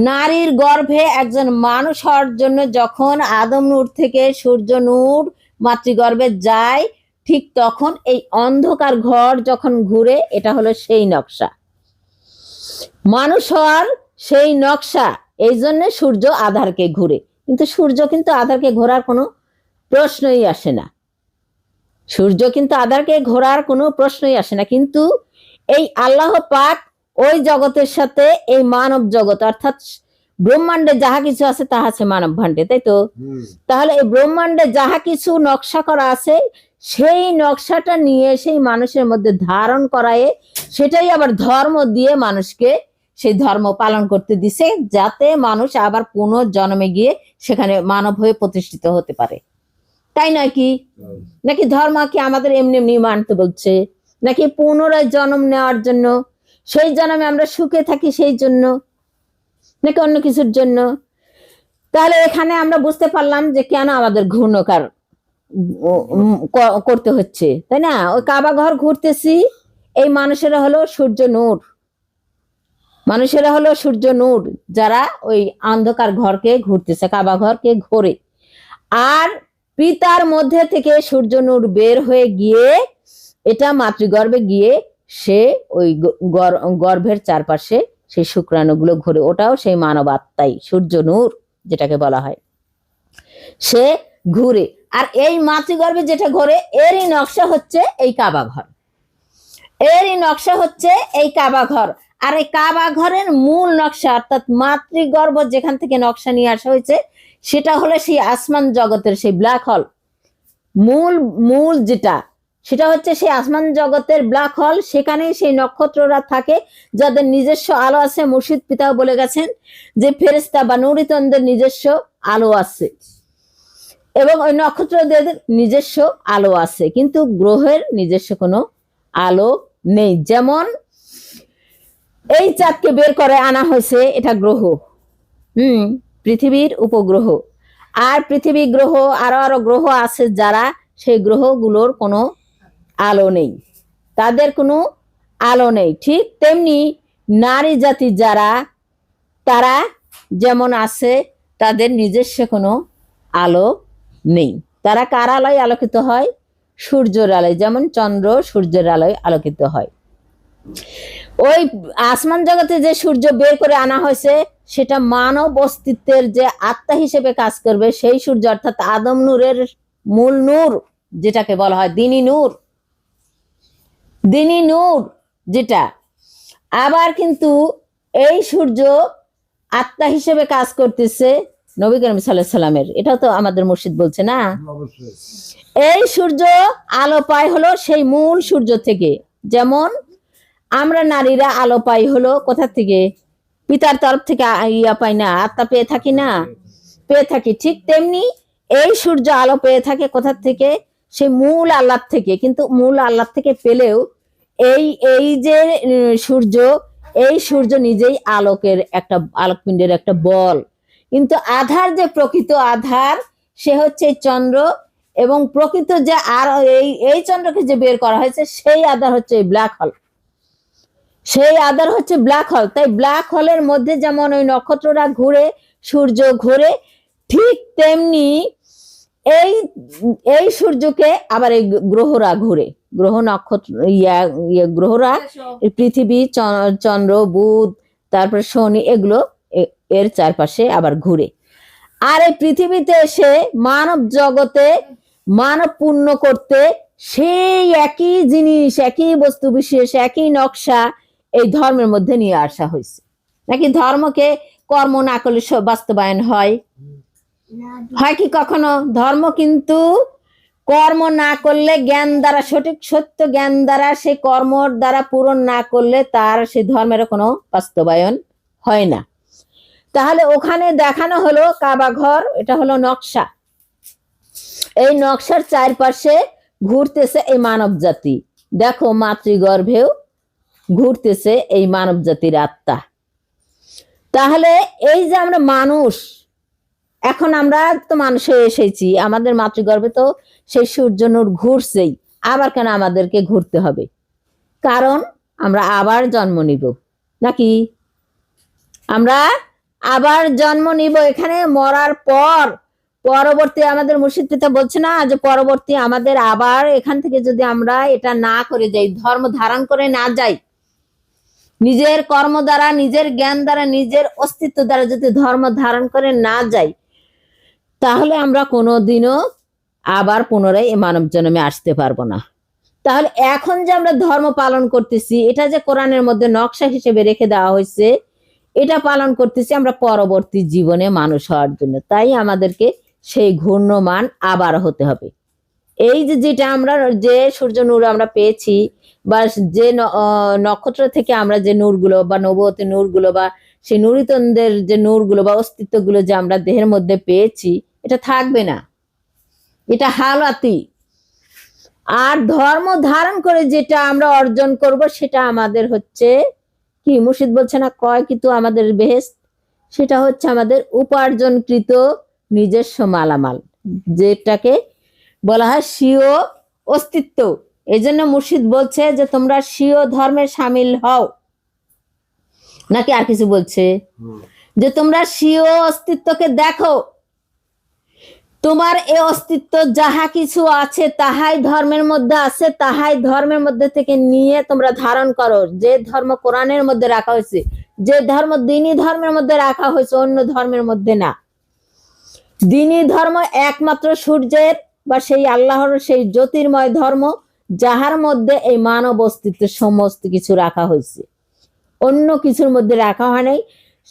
নারীর গর্ভে একজন মানুষ হওয়ার জন্য যখন আদম নূর থেকে সূর্য নূর মাতৃগর্ভে যায়, ঠিক তখন এই অন্ধকার ঘর যখন ঘুরে, এটা হলো সেই নকশা, মানুষ হওয়ার সেই নকশা। এই জন্য সূর্য আধারকে ঘুরে, কিন্তু সূর্য কিন্তু আধারকে ঘোরার কোনো প্রশ্নই আসে না। সূর্য কিন্তু আধারকে ঘোরার কোনো প্রশ্নই আসে না। কিন্তু এই আল্লাহ পাক ওই জগতের সাথে এই মানব জগৎ, অর্থাৎ ব্রহ্মাণ্ডে যাহা কিছু আছে তাহা আছে মানব ভাণ্ডে, তাই তো? তাহলে এই ব্রহ্মাণ্ডে যাহা কিছু নকশা করা আছে, সেই নকশাটা নিয়ে সেই মানুষের মধ্যে ধারণ করায়, সেটাই আবার ধর্ম দিয়ে মানুষকে সেই ধর্ম পালন করতে দিছে, যাতে মানুষ আবার পুনর্জন্মে গিয়ে সেখানে মানব হয়ে প্রতিষ্ঠিত হতে পারে। তাই নয় কি? নাকি ধর্ম কি আমাদের এমনি এমনি মানতে বলছে? নাকি পুনরায় জন্ম নেওয়ার জন্য, সেই জন্মে আমরা সুখে থাকি সেই জন্য, নাকি অন্য কিছুর জন্য? তাহলে এখানে আমরা বুঝতে পারলাম যে কেন আমাদের ঘূর্ণকার করতে হচ্ছে, তাই না? ওই কাবা ঘর ঘুরতেছি, এই মানুষেরা হলো সূর্য নূর, মানুষেরা হলো সূর্য নূর, যারা ওই অন্ধকার ঘরকে ঘুরতেছে, কাবা ঘরকে ঘোরে। আর পিতার মধ্যে থেকে সূর্য নূর বের হয়ে গিয়ে এটা মাতৃগর্ভে গিয়ে সে ওই গর্ভের চারপাশে সেই শুক্রাণুগুলো ঘুরে, ওটাও সেই মানব আত্মাই সূর্য নূর যেটাকে বলা হয়, সে ঘুরে। আর এই মাতৃগর্ভে যেটা ঘোরে, এরই নকশা হচ্ছে এই কাবা ঘর, এরই নকশা হচ্ছে এই কাবা ঘর। আর এই কাবা ঘরের মূল নকশা, অর্থাৎ মাতৃগর্ভ যেখান থেকে নকশা নিয়ে আসা হয়েছে, সেটা হলো সেই আসমান জগতের সেই ব্ল্যাক হোল। মূল যেটা, সেটা হচ্ছে সেই আসমান জগতের ব্ল্যাক হোল। সেখানেই সেই নক্ষত্ররা থাকে, যাদের নিজস্ব আলো আছে। মুর্শিদ পিতাও বলে গেছেন যে ফেরেশতা বা নুরিতনদের নিজস্ব আলো আছে। এবং ওই নক্ষত্রদের নিজস্ব আলো আছে, কিন্তু গ্রহের নিজস্ব কোনো আলো নেই। যেমন এই চাঁদকে বের করে আনা হয়েছে, এটা গ্রহ, পৃথিবীর উপগ্রহ। আর পৃথিবী গ্রহ আরো আরো গ্রহ আছে, যারা সেই গ্রহগুলোর কোনো আলো নেই, তাদের কোনো আলো নেই। ঠিক তেমনি নারী জাতি যারা, তারা যেমন আছে, তাদের নিজস্ব কোনো আলো নেই। তারা কার আলোয় আলোকিত হয়? সূর্যের আলোয়, যেমন চন্দ্র সূর্যের আলোয় আলোকিত হয়। ওই আসমান জগতে যে সূর্য বের করে আনা হয়েছে, সেটা মানব অস্তিত্বের যে আত্মা হিসেবে কাজ করবে, সেই সূর্য, অর্থাৎ আদম নূরের মূল নূর, যেটাকে বলা হয় দিনী নূর, দিনী নূর যেটা। আবার কিন্তু এই সূর্য আত্মা হিসেবে কাজ করতেছে নবী করিম সাল্লাল্লাহু আলাইহি সাল্লামের। এটা তো আমাদের মুর্শিদ বলছে না। এই সূর্য আলো পায় হলো সেই মূল সূর্য থেকে। যেমন আমরা নারীরা আলো পাই হলো কোথা থেকে? পিতার তরফ থেকে ইয়া পাই না, আত্মা পেয়ে থাকি না, পেয়ে থাকি। ঠিক তেমনি এই সূর্য আলো পেয়ে থাকে কোথা থেকে? সেই মূল আল্লাহ থেকে। কিন্তু মূল আল্লাহ থেকে পেলেও এই এই যে সূর্য, এই সূর্য নিজেই আলোকের একটা, আলোকপিণ্ডের একটা বল। কিন্তু আধার, যে প্রকৃত আধার, সে হচ্ছে চন্দ্র। এবং প্রকৃত যে আর এই চন্দ্রকে যে বের করা হয়েছে, সেই আধার হচ্ছে ব্ল্যাক হোল, সেই আধার হচ্ছে ব্ল্যাক হোল। তাই ব্ল্যাক হোলের মধ্যে যেমন ওই নক্ষত্ররা ঘুরে, সূর্য ঘুরে, ঠিক তেমনি এই এই সূর্যকে আবার এই গ্রহরা ঘুরে, গ্রহ নক্ষত্র গ্রহরা পৃথিবী, চন্দ্র, বুধ, তারপর শনি, এগুলো এর চারপাশে আবার ঘুরে। আর এই পৃথিবীতে এসে মানব জগতে মানব পূর্ণ করতে সেই একই জিনিস, একই বস্তু বিশেষ, একই নকশা এই ধর্মের মধ্যে নিয়ে আসা হয়েছে। নাকি ধর্মকে কর্ম না করলে বাস্তবায়ন হয়? হয় কি কখনো? ধর্ম কিন্তু কর্ম না করলে, জ্ঞান দ্বারা, সঠিক সত্য জ্ঞান দ্বারা, সেই কর্মর দ্বারা পূরণ না করলে তার সেই ধর্মের কোনো বাস্তবায়ন হয় না। তাহলে ওখানে দেখানো হলো কাবা ঘর, এটা হলো নকশা। এই নকশার চারপাশে ঘুরতেছে এই মানব জাতি। দেখো, মাতৃগর্ভেও ঘুরতেছে এই মানব জাতির আত্মা। তাহলে এই যে আমরা মানুষ, এখন আমরা তো মানুষ হয়ে এসেছি, আমাদের মাতৃগর্ভে তো সেই সূর্য নূর ঘুরছেই, আবার কেন আমাদেরকে ঘুরতে হবে? কারণ আমরা আবার জন্ম নিব, নাকি? আমরা আবার জন্ম নিব এখানে মরার পর। পরবর্তী, আমাদের মুর্শিদ পিতা বলছে না যে পরবর্তী আমাদের আবার এখান থেকে যদি আমরা এটা না করে যাই, ধর্ম ধারণ করে না যাই, নিজের কর্ম দ্বারা, নিজের জ্ঞান দ্বারা, নিজের অস্তিত্ব দ্বারা যদি ধর্ম ধারণ করে না যাই, তাহলে আমরা কোনোদিনও আবার পুনরায় এই মানব জন্মে আসতে পারবো না। তাহলে এখন যে আমরা ধর্ম পালন করতেছি, এটা যে কোরআনের মধ্যে নকশা হিসেবে রেখে দেওয়া হয়েছে, এটা পালন করতেছি আমরা পরবর্তী জীবনে মানুষ হওয়ার জন্য। তাই আমাদেরকে সেই ঘূর্ণমান আবার হতে হবে। এই যে যেটা আমরা, যে সূর্য নূর আমরা পেয়েছি, বা যে নক্ষত্র থেকে আমরা যে নূরগুলো বা নবুয়তের নূরগুলো বা সেই নুরিতনদের যে নূরগুলো বা অস্তিত্বগুলো যে আমরা দেহের মধ্যে পেয়েছি, এটা থাকবে না, এটা হালাতি। আর ধর্ম ধারণ করে যেটা আমরা অর্জন করব, সেটা আমাদের হচ্ছে কি? মুর্শিদ বলছে না, কয় কিন্তু আমাদের বেহেশত, সেটা হচ্ছে আমাদের উপার্জনকৃত নিজস্ব মালামাল, যেটাকে বলা হয় স্বীয় অস্তিত্ব। এই জন্য মুর্শিদ বলছে যে তোমরা স্বীয় ধর্মে সামিল হও, নাকি আর কিছু বলছে? যে তোমরা স্বীয় অস্তিত্বকে দেখো, তোমার এই অস্তিত্ব যাহা কিছু আছে তাহাই ধর্মের মধ্যে আছে, তাহাই ধর্মের মধ্যে থেকে নিয়ে তোমরা ধারণ করো। যে ধর্ম কোরআনের মধ্যে রাখা হয়েছে, যে ধর্ম দ্বীনি ধর্মের মধ্যে রাখা হয়েছে, অন্য ধর্মের মধ্যে না। দ্বীনি ধর্ম একমাত্র সূর্যের বা সেই আল্লাহর সেই জ্যোতির্ময় ধর্ম, যাহার মধ্যে এই মানব অস্তিত্ব সমস্ত কিছু রাখা হয়েছে, অন্য কিছুর মধ্যে রাখা হয় নাই।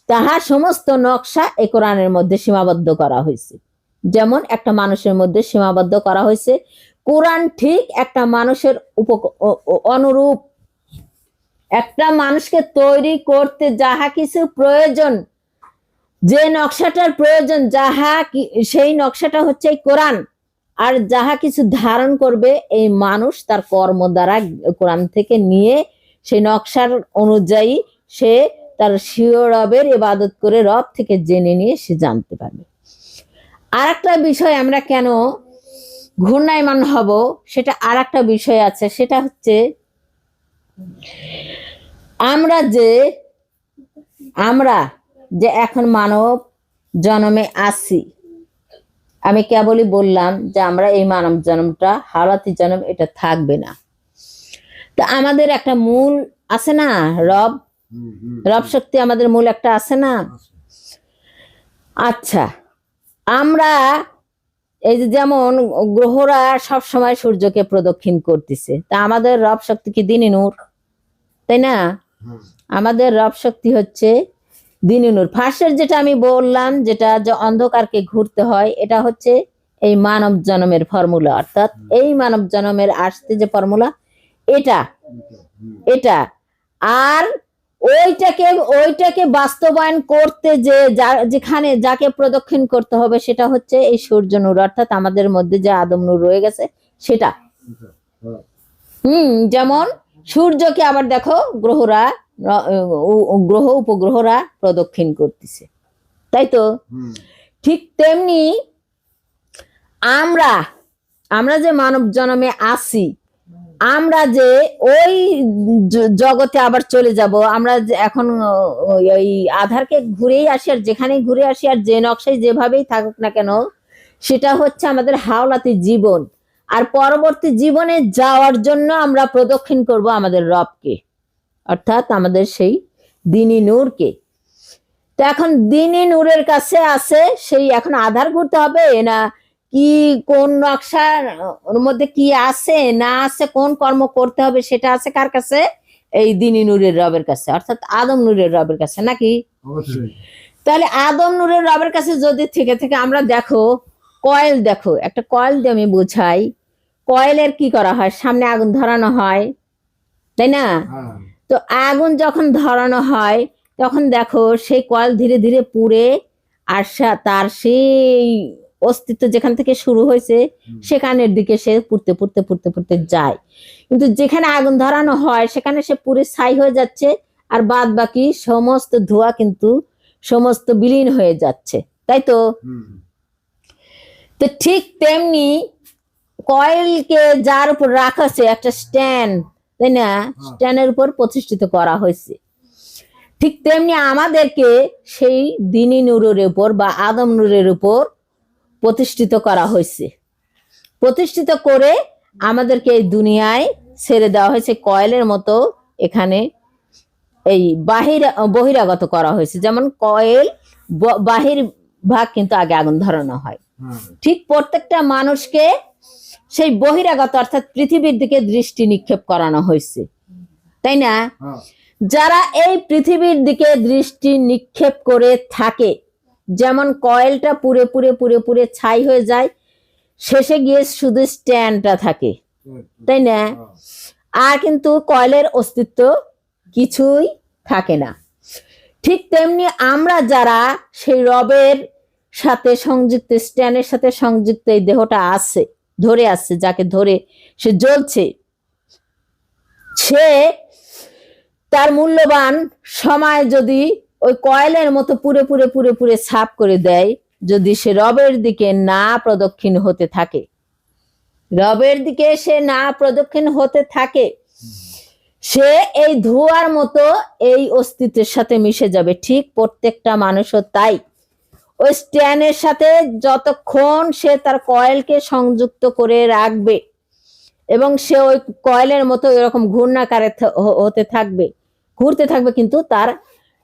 তাহার সমস্ত নকশা এই কোরআনের মধ্যে সীমাবদ্ধ করা হয়েছে। যেমন একটা মানুষের মধ্যে সীমাবদ্ধ করা হয়েছে, কোরআন ঠিক একটা মানুষের অনুরূপ। একটা মানুষকে তৈরি করতে যাহা কিছু প্রয়োজন, যে নকশাটার প্রয়োজন সেই নকশাটা হচ্ছে এই কোরআন। আর যাহা কিছু ধারণ করবে এই মানুষ তার কর্ম দ্বারা কোরআন থেকে নিয়ে সেই নকশার অনুযায়ী সে তার স্বীয় রবের ইবাদত করে রব থেকে জেনে নিয়ে সে জানতে পারবে। আর একটা বিষয়, আমরা কেন ঘূর্ণায়মান হব সেটা আর একটা বিষয় আছে, সেটা হচ্ছে আমরা যে এখন মানব জন্মে আছি, আমি কেবলই বললাম যে আমরা এই মানব জন্মটা হাওলাতি জন্ম, এটা থাকবে না। তো আমাদের একটা মূল আছে না, রব শক্তি আমাদের মূল একটা আছে না। আচ্ছা, আমরা এই যে যেমন গ্রহরা সব সময় সূর্যকে প্রদক্ষিণ করতেছে, তা আমাদের রব শক্তি কি দিনই নূর, তাই না? আমাদের রব শক্তি হচ্ছে দিনই নূর। ফার্স্টের যেটা আমি বললাম, যেটা যে অন্ধকারকে ঘুরতে হয়, এটা হচ্ছে এই মানব জন্মের ফর্মুলা, অর্থাৎ এই মানব জন্মের আসতে যে ফর্মুলা এটা আর ওইটাকে বাস্তবায়ন করতে যেখানে যাকে প্রদক্ষিণ করতে হবে সেটা হচ্ছে এই সূর্য নূর, অর্থাৎ আমাদের মধ্যে যে আদম নূর রয়ে গেছে সেটা। যেমন সূর্যকে আবার দেখো গ্রহ উপগ্রহরা প্রদক্ষিণ করতেছে, তাই তো? ঠিক তেমনি আমরা যে মানব জন্মে আসি, আমরা যে ওই জগতে আবার চলে যাব, আমরা এখন ওই আধারকে ঘুরেই আসি, আর যেখানেই ঘুরে আসি আর যে নকশায় যেভাবেই থাকুক না কেন, সেটা হচ্ছে আমাদের হাওলাতি জীবন। আর পরবর্তী জীবনে যাওয়ার জন্য আমরা প্রদক্ষিণ করব আমাদের রবকে, অর্থাৎ আমাদের সেই দিনী নূরকে। তো এখন দিনী নূরের কাছে আছে সেই এখন আধার ঘুরতে হবে না কি, কোন নকশার মধ্যে কি আছে না আছে, কোন কর্ম করতে হবে সেটা আছে কার কাছে? এই দিনী নূরের রবের কাছে, অর্থাৎ আদম নূরের রবের কাছে, নাকি? তাহলে আদম নূরের রবের কাছে যদি থেকে আমরা দেখো একটা কয়েল দিয়ে আমি বুঝাই। কয়েলের কি করা হয়? সামনে আগুন ধরানো হয়, তাই না? তো আগুন যখন ধরানো হয় তখন দেখো সেই কয়েল ধীরে ধীরে পুড়ে আর তার সেই অস্তিত্ব যেখান থেকে শুরু হয়েছে সেখানের দিকে সে পুড়তে পুড়তে পুড়তে পুড়তে যায়। কিন্তু যেখানে আগুন ধরানো হয় সেখানে সে পুড়ে ছাই হয়ে যাচ্ছে, আর বাদ বাকি সমস্ত ধোঁয়া কিন্তু সমস্ত বিলীন হয়ে যাচ্ছে, তাই তো? তো ঠিক তেমনি কয়েলকে যার উপর রাখা আছে একটা স্ট্যান্ড, তাই না? স্ট্যান্ডের উপর প্রতিষ্ঠিত করা হয়েছে। ঠিক তেমনি আমাদেরকে সেই দিনী নূরের উপর বা আদম নূরের উপর প্রতিষ্ঠিত করা হয়েছে। প্রতিষ্ঠিত করে আমাদেরকে এই দুনিয়ায় ছেড়ে দেওয়া হয়েছে কয়েলের মতো। এখানে এই বহিরাগত করা হয়েছে, যেমন কয়েল বাহির ভাগ কিন্তু আগে আগুন ধরানো হয়, ঠিক প্রত্যেকটা মানুষকে সেই বহিরাগত অর্থাৎ পৃথিবীর দিকে দৃষ্টি নিক্ষেপ করানো হয়েছে, তাই না? যারা এই পৃথিবীর দিকে দৃষ্টি নিক্ষেপ করে থাকে, যেমন কয়েলটা পুড়ে পুড়ে পুড়ে পুড়ে ছাই হয়ে যায়, শেষে গিয়ে শুধু স্ট্যান্ডটা থাকে, তাই না? আর কিন্তু কয়েলের অস্তিত্ব কিছুই থাকে না। ঠিক তেমনি আমরা যারা সেই রবের সাথে সংযুক্ত, স্ট্যান্ডের সাথে সংযুক্ত এই দেহটা আছে, ধরে আছে, যাকে ধরে সে জ্বলছে, সে তার মূল্যবান সময় যদি ওই কয়েলের মতো পুরে পুরে পুরে পুরে ছাপ করে দেয়, যদি সে রবের দিকে না প্রদক্ষিণ হতে থাকে, রবের দিকে সে না প্রদক্ষিণ হতে থাকে, সে এই ধোঁয়ার মতো এই অস্তিত্বের সাথে মিশে যাবে। ঠিক প্রত্যেকটা মানুষও তাই। ওই স্ট্যান্ডের সাথে যতক্ষণ সে তার কয়েলকে সংযুক্ত করে রাখবে এবং সে ওই কয়েলের মতো এরকম ঘূর্ণাকারে হতে থাকবে, ঘুরতে থাকবে, কিন্তু তার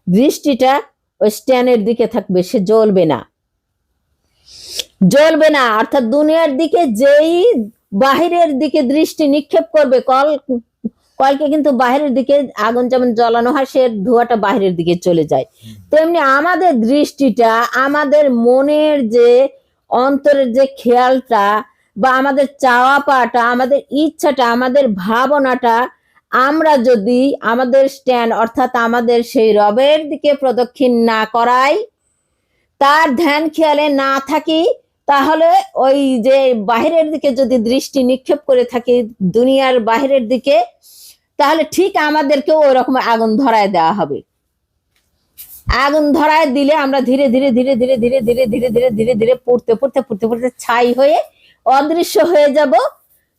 দৃষ্টিটা ওই স্ট্যান্ডের দিকে থাকবে, সে জ্বলবে না। অর্থাৎ দুনিয়ার দিকে যেই বাহিরের দিকে দৃষ্টি নিক্ষেপ করবে, কয়েলকে কিন্তু বাহিরের দিকে আগুন যেমন জ্বালানো হয়, সে ধোঁয়াটা বাহিরের দিকে চলে যায়। তেমনি আমাদের দৃষ্টিটা, আমাদের মনের যে অন্তরের যে খেয়ালটা বা আমাদের চাওয়া পাওয়াটা, আমাদের ইচ্ছাটা, আমাদের ভাবনাটা আমরা যদি আমাদের স্ট্যান্ড অর্থাৎ আমাদের সেই রবের দিকে প্রদক্ষিণ না করাই, তার ধ্যান খেয়ালে না থাকি, তাহলে ওই যে বাহিরের দিকে যদি দৃষ্টি নিক্ষেপ করে থাকি দুনিয়ার বাহিরের দিকে, তাহলে ঠিক আমাদেরকে ওই রকম আগুন ধরায় দেওয়া হবে। আগুন ধরায় দিলে আমরা ধীরে ধীরে ধীরে ধীরে ধীরে ধীরে ধীরে ধীরে ধীরে ধীরে পুড়তে পুড়তে পুড়তে পুড়তে ছাই হয়ে অদৃশ্য হয়ে যাব,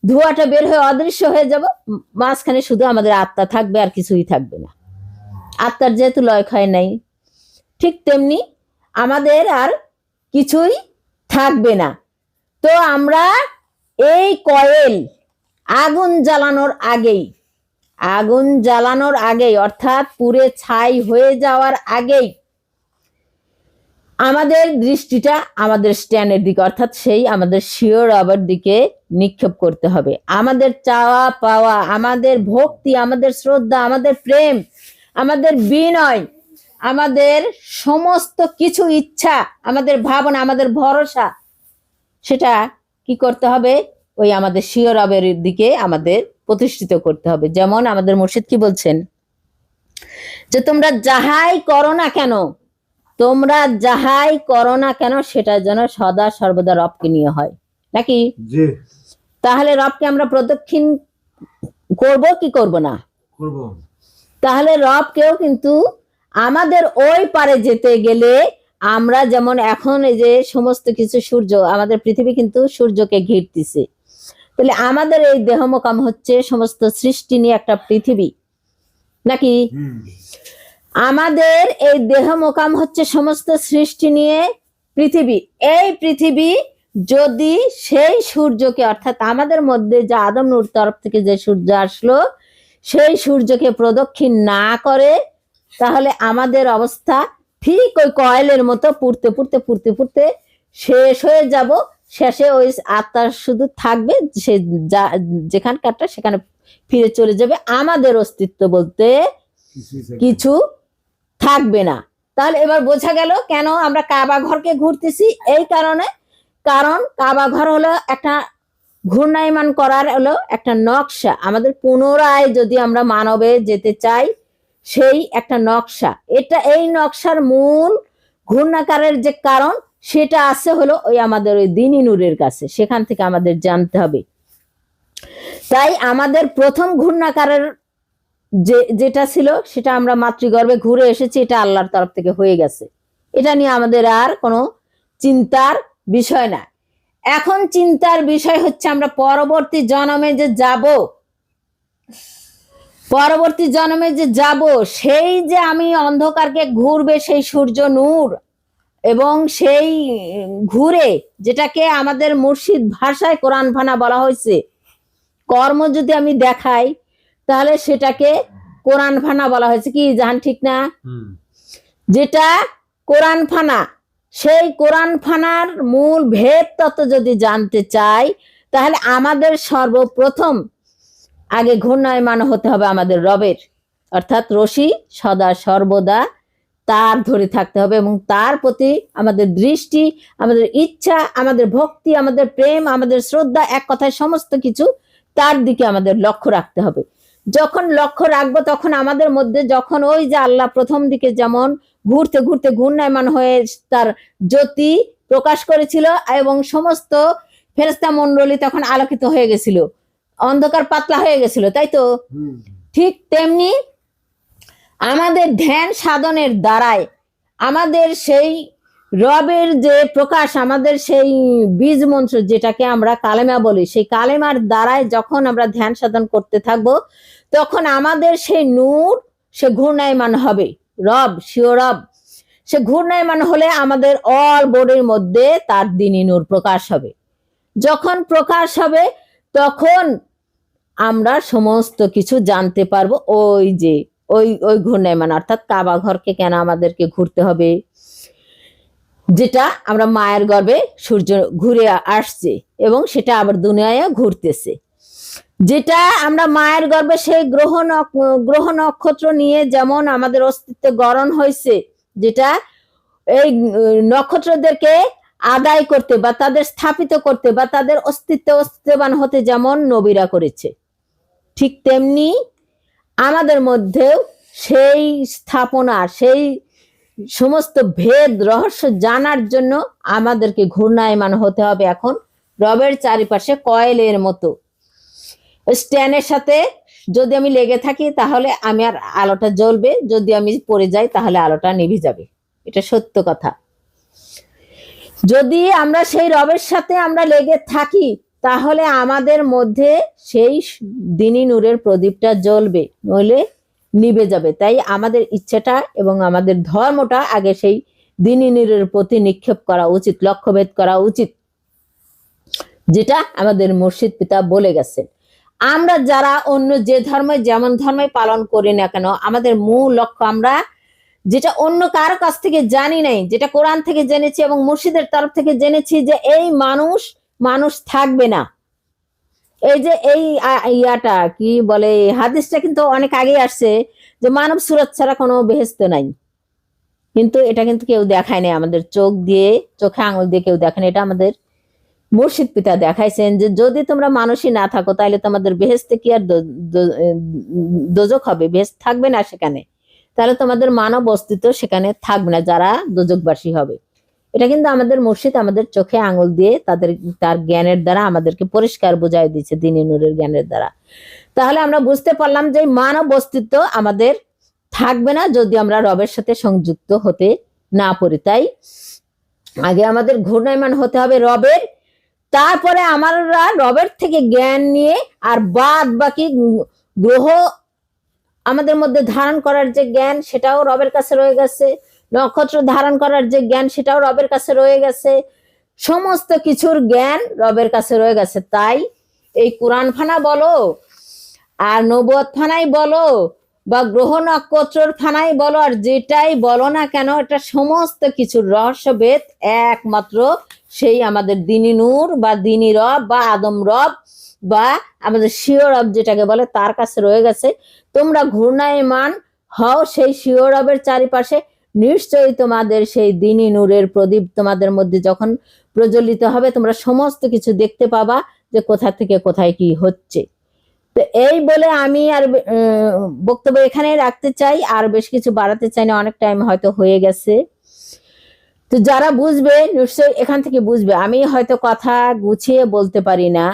ধোঁয়াটা বের হয়ে অদৃশ্য হয়ে যাব, মাঝখানে শুধু আমাদের আত্মা থাকবে, আর কিছুই থাকবে না। আত্মার যেহেতু লয় ক্ষয় নাই, ঠিক তেমনি আমাদের আর কিছুই থাকবে না। তো আমরা এই কয়েল আগুন জ্বালানোর আগেই অর্থাৎ পুড়ে ছাই হয়ে যাওয়ার আগেই আমাদের দৃষ্টিটা আমাদের স্ট্যান্ডের দিকে অর্থাৎ সেই আমাদের শিওর রবের দিকে নিক্ষেপ করতে হবে। আমাদের চাওয়া পাওয়া, আমাদের ভক্তি, আমাদের শ্রদ্ধা, আমাদের প্রেম, আমাদের বিনয়, আমাদের সমস্ত কিছু ইচ্ছা, আমাদের ভাবনা, আমাদের ভরসা, সেটা কি করতে হবে? ওই আমাদের শিওর রবের দিকে আমাদের প্রতিষ্ঠিত করতে হবে। যেমন আমাদের মুর্শিদ কি বলছেন, যে তোমরা যাহাই করো না কেন সেটা যেন সদা সর্বদা রবকে নিয়ে হয়, নাকি? তাহলে রবকে আমরা প্রদক্ষিণ করব কি করব না? তাহলে রবকেও কিন্তু আমাদের ওই পারে যেতে গেলে আমরা যেমন এখন এই যে সমস্ত কিছু সূর্য, আমাদের পৃথিবী কিন্তু সূর্যকে ঘিরতেছে, তাহলে আমাদের এই দেহ মোকাম হচ্ছে সমস্ত সৃষ্টি নিয়ে একটা পৃথিবী, নাকি? আমাদের এই দেহ মোকাম হচ্ছে সমস্ত সৃষ্টি নিয়ে পৃথিবী। এই পৃথিবী যদি সেই সূর্যকে অর্থাৎ আমাদের মধ্যে যে আদম নূর তরফ থেকে যে সূর্য আসলো সেই সূর্যকে প্রদক্ষিণ না করে, তাহলে আমাদের অবস্থা ঠিক ওই কয়েলের মতো পুড়তে পুড়তে পুড়তে পুড়তে শেষ হয়ে যাব। শেষে ওই আত্মা শুধু থাকবে, সে যেখানকারটা সেখানে ফিরে চলে যাবে, আমাদের অস্তিত্ব বলতে কিছু থাকবে না। তাহলে এবার বোঝা গেল কেন আমরা কাবা ঘরকে ঘুরতেছি। এই কারণে, কারণ কাবা ঘর হলো একটা ঘূর্ণায়মান করার হলো একটা নকশা। আমাদের পুনরায় যদি আমরা মানবে যেতে চাই, সেই একটা নকশা। এই নকশার মূল ঘূর্ণাকারের যে কারণ সেটা আছে হলো ওই আমাদের ওই দ্বীন-ই নূরের কাছে, সেখান থেকে আমাদের জানতে হবে। তাই আমাদের প্রথম ঘূর্ণাকারের যেটা ছিল সেটা আমরা মাতৃগর্ভে ঘুরে এসেছি, এটা আল্লাহর তরফ থেকে হয়ে গেছে, এটা নিয়ে আমাদের আর কোনো চিন্তার বিষয় না। এখন চিন্তার বিষয় হচ্ছে আমরা পরবর্তী জন্মে যে যাব, সেই যে আমি অন্ধকারকে ঘুরবে সেই সূর্য নূর, এবং সেই ঘুরে যেটাকে আমাদের মুর্শিদ ভাষায় কোরআন ফানা বলা হয়েছে, কর্ম যদি আমি দেখাই তাহলে সেটাকে কোরআন ফানা বলা হয়েছে, কি জান? ঠিক না? যেটা কোরআন ফানা, সেই কোরআন ফানার মূল ভেদ তত্ত্ব যদি জানতে চাই, তাহলে আমাদের সর্বপ্রথম আগে ঘূর্ণায়মান হতে হবে আমাদের রবের, অর্থাৎ রশি সদা সর্বদা তার ধরে থাকতে হবে, এবং তার প্রতি আমাদের দৃষ্টি, আমাদের ইচ্ছা, আমাদের ভক্তি, আমাদের প্রেম, আমাদের শ্রদ্ধা, এক কথায় সমস্ত কিছু তার দিকে আমাদের লক্ষ্য রাখতে হবে। যখন লক্ষ্য রাখবো তখন আমাদের মধ্যে, যখন ওই যে আল্লাহ প্রথম দিকে যেমন ঘুরতে ঘুরতে ঘূর্ণায়মান হয়ে তার জ্যোতি প্রকাশ করেছিল এবং সমস্ত ফেরেশতা মণ্ডলী তখন আলোকিত হয়ে গেছিল, অন্ধকার পাতলা হয়ে গেছিল, তাই তো? ঠিক তেমনি আমাদের ধ্যান সাধনের দ্বারাই আমাদের সেই রবের যে প্রকাশ, আমাদের সেই বীজ মন্ত্র যেটাকে আমরা কালেমা বলি, সেই কালেমার দ্বারাই যখন আমরা ধ্যান সাধন করতে থাকবো, তখন আমাদের সেই নূর সে ঘূর্ণায়মান হবে। রব, শিও রব, সে ঘূর্ণায়মান হলে আমাদের অল বডির মধ্যে তার দ্বীন-ই নূর প্রকাশ হবে। যখন প্রকাশ হবে তখন আমরা সমস্ত কিছু জানতে পারবো। ওই যে ওই ঘূর্ণায়মান অর্থাৎ কাবা ঘরকে কেন আমাদেরকে ঘুরতে হবে, যেটা আমরা মায়ের গর্ভে সূর্য ঘুরে আসছে এবং সেটা আবার দুনিয়ায় ঘুরতেছে, যেটা আমরা মায়ের গর্ভে সেই গ্রহ নক্ষত্র নিয়ে যেমন আমাদের অস্তিত্ব গড়ন হয়েছে, যেটা এই নক্ষত্রদেরকে আদায় করতে বা তাদের স্থাপিত করতে বা তাদের অস্তিত্ববান হতে যেমন নবীরা করেছে, ঠিক তেমনি আমাদের মধ্যেও সেই স্থাপনা, সেই সমস্ত ভেদ রহস্য জানার জন্য আমাদেরকে ঘূর্ণায়মান হতে হবে। এখন রবের চারিপাশে কয়েলের মতো স্ট্যান্ডের সাথে যদি আমি লেগে থাকি তাহলে আমি আর আলোটা জ্বলবে, যদি আমি পড়ে যাই তাহলে আলোটা নিভে যাবে। এটা সত্য কথা। যদি আমরা সেই রবের সাথে আমরা লেগে থাকি তাহলে আমাদের মধ্যে সেই দিনী নূরের প্রদীপটা জ্বলবে, নইলে নিভে যাবে। তাই আমাদের ইচ্ছাটা এবং আমাদের ধর্মটা আগে সেই দিনী নূরের প্রতি নিক্ষেপ করা উচিত, লক্ষ্যভেদ করা উচিত, যেটা আমাদের মুর্শিদ পিতা বলে গেছেন। আমরা যারা অন্য যে ধর্মে যেমন ধর্মে পালন করি না কেন, আমাদের মূল লক্ষ্য আমরা যেটা অন্য কারো কাছ থেকে জানি নাই, যেটা কোরআন থেকে জেনেছি এবং মুর্শিদের তরফ থেকে জেনেছি, যে এই মানুষ থাকবে না। এই যে এই ইয়াটা কি বলে, হাদিসটা কিন্তু অনেক আগে আসছে যে মানব সুরত ছাড়া কোনো বেহেশত নাই, কিন্তু এটা কিন্তু কেউ দেখায় নাই আমাদের চোখে আঙুল দিয়ে কেউ দেখেন। এটা আমাদের মুর্শিদ পিতা দেখাইছেন যে যদি তোমরা মানুষই না থাকো তাহলে তোমাদের বেহেশতে কি আর দোজক হবে? বেহেশত থাকবে না সেখানে, তাহলে তোমাদের মানব অস্তিত্ব সেখানে থাকবে না, যারা দোজকবাসী হবে। এটা কিন্তু আমাদের মুর্শিদ আমাদের চোখে আঙুল দিয়ে তার জ্ঞানের দ্বারা আমাদেরকে পরিষ্কার বুঝাই দিচ্ছে, দ্বীনি নূরের জ্ঞানের দ্বারা। তাহলে আমরা বুঝতে পারলাম যে মানব অস্তিত্ব আমাদের থাকবে না যদি আমরা রবের সাথে সংযুক্ত হতে না পারি। তাই আগে আমাদের ঘূর্ণায়মান হতে হবে রবের, তারপরে আমরা রবের থেকে জ্ঞান নিয়ে আর বাদ বাকি গ্রহ আমাদের মধ্যে ধারণ করার যে জ্ঞান সেটাও রবের কাছে রয়ে গেছে, নক্ষত্র ধারণ করার যে জ্ঞান সেটাও রবের কাছে রয়ে গেছে, সমস্ত কিছুর জ্ঞান রবের কাছে রয়ে গেছে। তাই এই কোরআন ফানা বলো আর নবুয়ত ফানাই বলো বা গ্রহ নক্ষত্রর ফানাই বলো আর যেটাই বলো না কেন, এটা সমস্ত কিছুর রহস্যভেদ একমাত্র সেই আমাদের দ্বীনি নূর বা দ্বীনি রব বা আদম রব বা আমাদের স্বীয় রব যেটাকে বলে তার কাছে রয়ে গেছে। তোমরা ঘূর্ণায়মান হও সেই স্বীয় রবের চারিপাশে, নিশ্চয়ই তোমাদের সেই দ্বীনি নূরের প্রদীপ তোমাদের মধ্যে যখন প্রজ্বলিত হবে তোমরা সমস্ত কিছু দেখতে পাবা যে কোথা থেকে কোথায় কি হচ্ছে। তো এই বলে আমি আর বক্তব্য এখানে রাখতে চাই, আর বেশ কিছু বাড়াতে চাই না, অনেক টাইম হয়তো হয়ে গেছে। তো যারা বুঝবে নিশ্চয়ই এখান থেকে বুঝবে। আমি হয়তো কথা গুছিয়ে বলতে পারি না,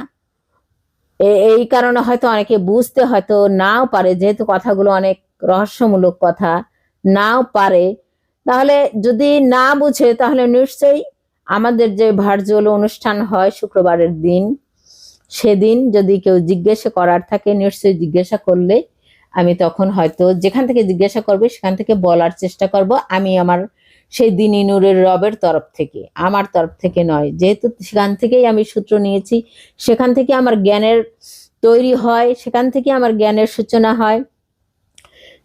এই কারণে হয়তো অনেকে বুঝতে হয়তো নাও পারে, যেহেতু কথাগুলো অনেক রহস্যমূলক কথা, নাও পারে। তাহলে যদি না বুঝে তাহলে নিশ্চয়ই আমাদের যে ভার্চুয়াল অনুষ্ঠান হয় শুক্রবারের দিন, সেদিন যদি কেউ জিজ্ঞাসা করার থাকে নিশ্চয়ই জিজ্ঞাসা করলে আমি তখন হয়তো যেখান থেকে জিজ্ঞাসা করবে সেখান থেকে বলার চেষ্টা করব। আমি আমার সেই দ্বীনি নূরের রবের তরফ থেকে, আমার তরফ থেকে নয়, যেহেতু সেখান থেকেই আমি সূত্র নিয়েছি, সেখান থেকে আমার জ্ঞানের তৈরি হয়, সেখান থেকে আমার জ্ঞানের সূচনা হয়।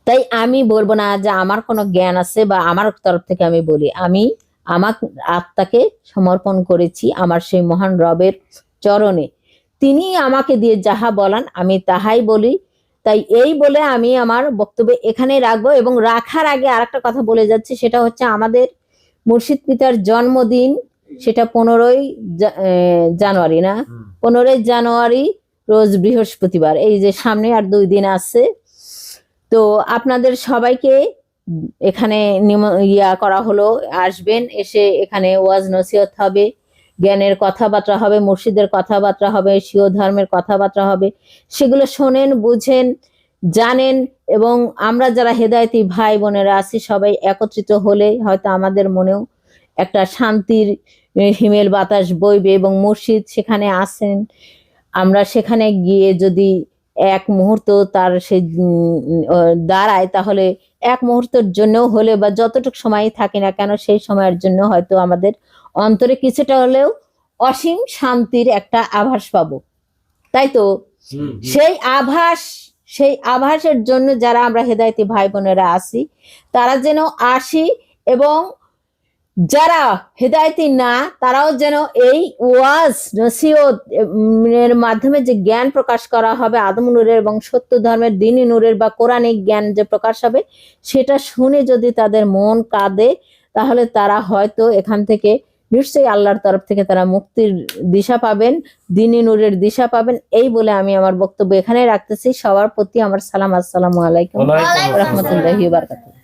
তাই আমি বলবো না যে আমার কোনো জ্ঞান আছে বা আমার তরফ থেকে আমি বলি। আমি আমার আত্মাকে সমর্পণ করেছি আমার সেই মহান রবের চরণে, তিনি আমাকে দিয়ে যাহা বলান আমি তাহাই বলি। তাই এই বলে আমি আমার বক্তব্য এখানে রাখবো। এবং রাখার আগে আরেকটা কথা বলে যাচ্ছি, সেটা হচ্ছে আমাদের মুর্শিদ পিতার জন্মদিন, সেটা 15ই জানুয়ারি না, 15ই জানুয়ারি রোজ বৃহস্পতিবার, এই যে সামনে আর 2 দিন আছে। তো আপনাদের সবাইকে এখানে করা হলো, আসবেন, এসে এখানে ওয়াজ নসিহত হবে, জ্ঞানের কথাবার্তা হবে, মুর্শিদের কথাবার্তা হবে, স্বীয় ধর্মের কথাবার্তা হবে, সেগুলো শোনেন, বুঝেন, জানেন। এবং আমরা যারা হেদায়েতি ভাই বোনেরা আছি সবাই একত্রিত হলে হয়তো আমাদের মনেও একটা শান্তির হিমেল বাতাস বইবে। এবং মুর্শিদ সেখানে আসেন, আমরা সেখানে গিয়ে যদি এক মুহূর্ত তার সে দাঁড়ায়, তাহলে এক মুহূর্তের জন্য হলে বা যতটুকু সময় থাকি না কেন সেই সময়ের জন্য হয়তো আমাদের অন্তরে কিছুটা হলেও অসীম শান্তির একটা আভাস পাবো। তাই তো সেই আভাসের জন্য যারা আমরা হেদায়েতি ভাই বোনেরা আছি তারা যেন আসি, এবং যারা হেদায়েতি না তারাও যেন এই ওয়াজ নসিহত এর মাধ্যমে যে জ্ঞান প্রকাশ করা হবে আদম নূরের এবং সত্য ধর্মের দ্বীনি নূরের বা কোরআনিক জ্ঞান যে প্রকাশ হবে, সেটা শুনে যদি তাদের মন কাঁদে তাহলে তারা হয়তো এখান থেকে নিশ্চয়ই আল্লাহর তরফ থেকে তারা মুক্তির দিশা পাবেন, দ্বীনি নূরের দিশা পাবেন। এই বলে আমি আমার বক্তব্য এখানে রাখতেছি। সবার প্রতি আমার সালাম, আসসালামু আলাইকুম ওয়া রাহমাতুল্লাহি ওয়া বারাকাতুহু।